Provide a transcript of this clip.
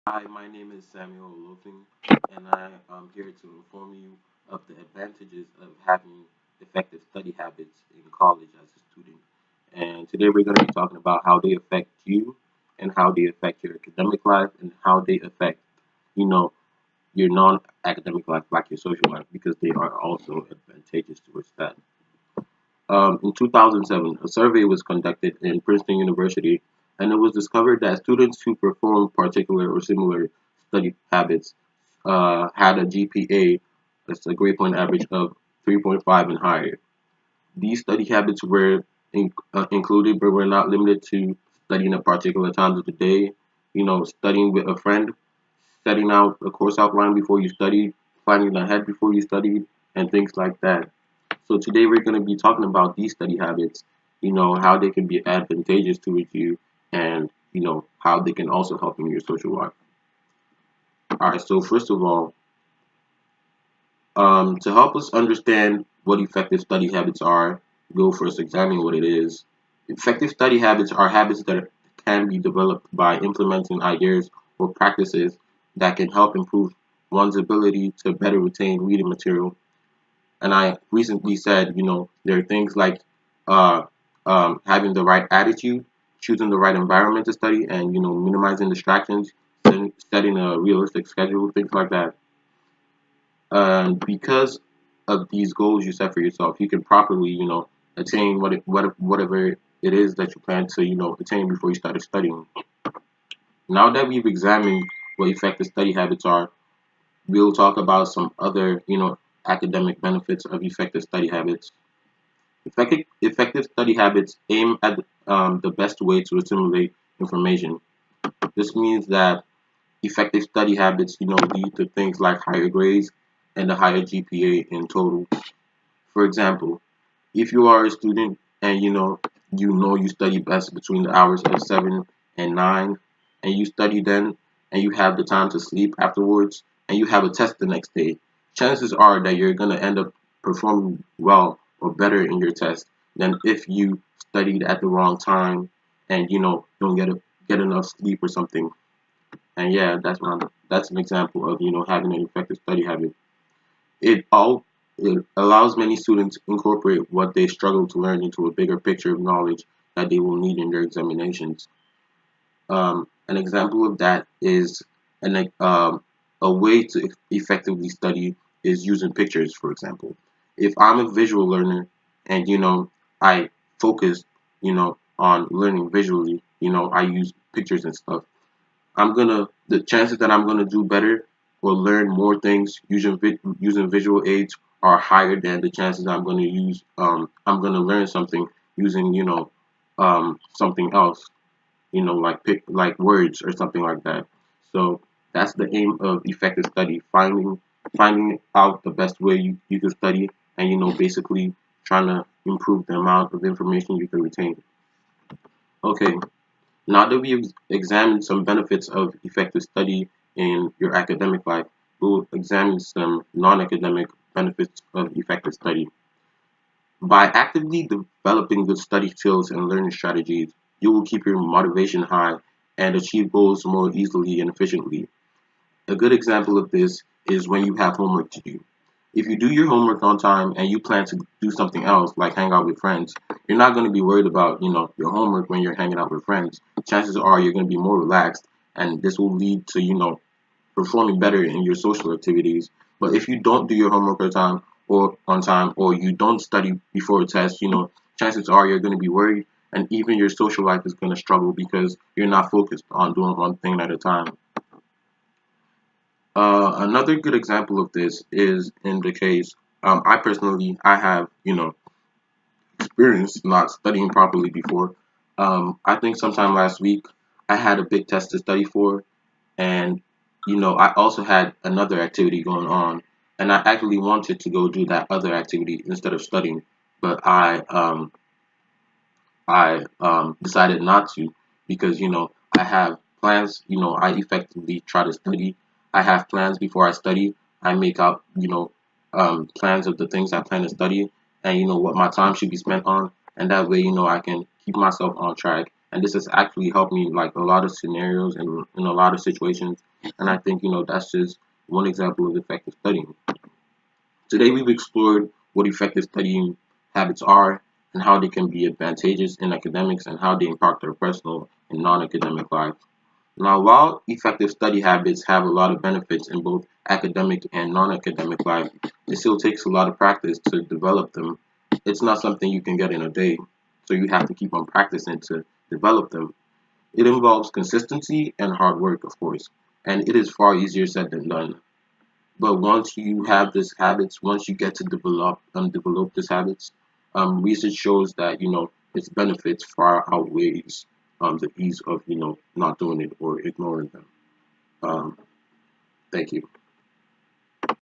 Hi, my name is Samuel Lothing, and I am here to inform you of the advantages of having effective study habits in college as a student. And today we're going to be talking about how they affect you and how they affect your academic life and how they affect, you know, your non-academic life, like your social life, because they are also advantageous towards that. In 2007, a survey was conducted in Princeton University, and it was discovered that students who performed particular or similar study habits had a GPA, that's a grade point average of 3.5 and higher. These study habits were included, but were not limited to studying at particular times of the day, studying with a friend, setting out a course outline before you studied, planning ahead before you studied, and things like that. So today we're going to be talking about these study habits, how they can be advantageous towards you and, how they can also help in your social life. All right, so first of all, to help us understand what effective study habits are, we'll first examine what it is. Effective study habits are habits that can be developed by implementing ideas or practices that can help improve one's ability to better retain reading material. And I recently said, there are things like uh, having the right attitude, choosing the right environment to study, and minimizing distractions, setting a realistic schedule, things like that. Because of these goals you set for yourself, you can properly, attain whatever it is that you plan to, attain before you start studying. Now that we've examined what effective study habits are, we'll talk about some other, academic benefits of effective study habits. Effective study habits aim at the best way to assimilate information. This means that effective study habits, lead to things like higher grades and a higher GPA in total. For example, if you are a student and you study best between the hours of 7 and 9, and you study then, and you have the time to sleep afterwards, and you have a test the next day, chances are that you're gonna end up performing well or better in your test than if you studied at the wrong time and don't get enough sleep or something. And yeah, that's an example of having an effective study habit. It allows many students to incorporate what they struggle to learn into a bigger picture of knowledge that they will need in their examinations. An example of that is a way to effectively study is using pictures, for example. If I'm a visual learner and I focus on learning visually, I use pictures and stuff. The chances that I'm gonna do better or learn more things using visual aids are higher than the chances I'm gonna learn something using something else, like like words or something like that. So that's the aim of effective study, finding out the best way you can study, and basically trying to improve the amount of information you can retain. Okay, now that we've examined some benefits of effective study in your academic life, we'll examine some non-academic benefits of effective study. By actively developing good study skills and learning strategies, you will keep your motivation high and achieve goals more easily and efficiently. A good example of this is when you have homework to do. If you do your homework on time and you plan to do something else, like hang out with friends, you're not going to be worried about, your homework when you're hanging out with friends. Chances are you're going to be more relaxed, and this will lead to, performing better in your social activities. But if you don't do your homework on time, or you don't study before a test, chances are you're going to be worried, and even your social life is going to struggle because you're not focused on doing one thing at a time. Another good example of this is in the case I personally I have experience not studying properly before. I think sometime last week I had a big test to study for, and I also had another activity going on, and I actually wanted to go do that other activity instead of studying, but I decided not to because I have plans. I effectively try to study. I have plans before I study. I make out plans of the things I plan to study and what my time should be spent on, and that way I can keep myself on track and this has actually helped me like a lot of scenarios and in a lot of situations. And I think that's just one example of effective studying. Today we've explored what effective studying habits are and how they can be advantageous in academics and how they impact our personal and non-academic lives. Now, while effective study habits have a lot of benefits in both academic and non-academic life, it still takes a lot of practice to develop them. It's not something you can get in a day, so you have to keep on practicing to develop them. It involves consistency and hard work, of course, and it is far easier said than done. But once you have these habits, once you get to develop these habits, research shows that its benefits far outweighs the ease of not doing it or ignoring them. Um, thank you.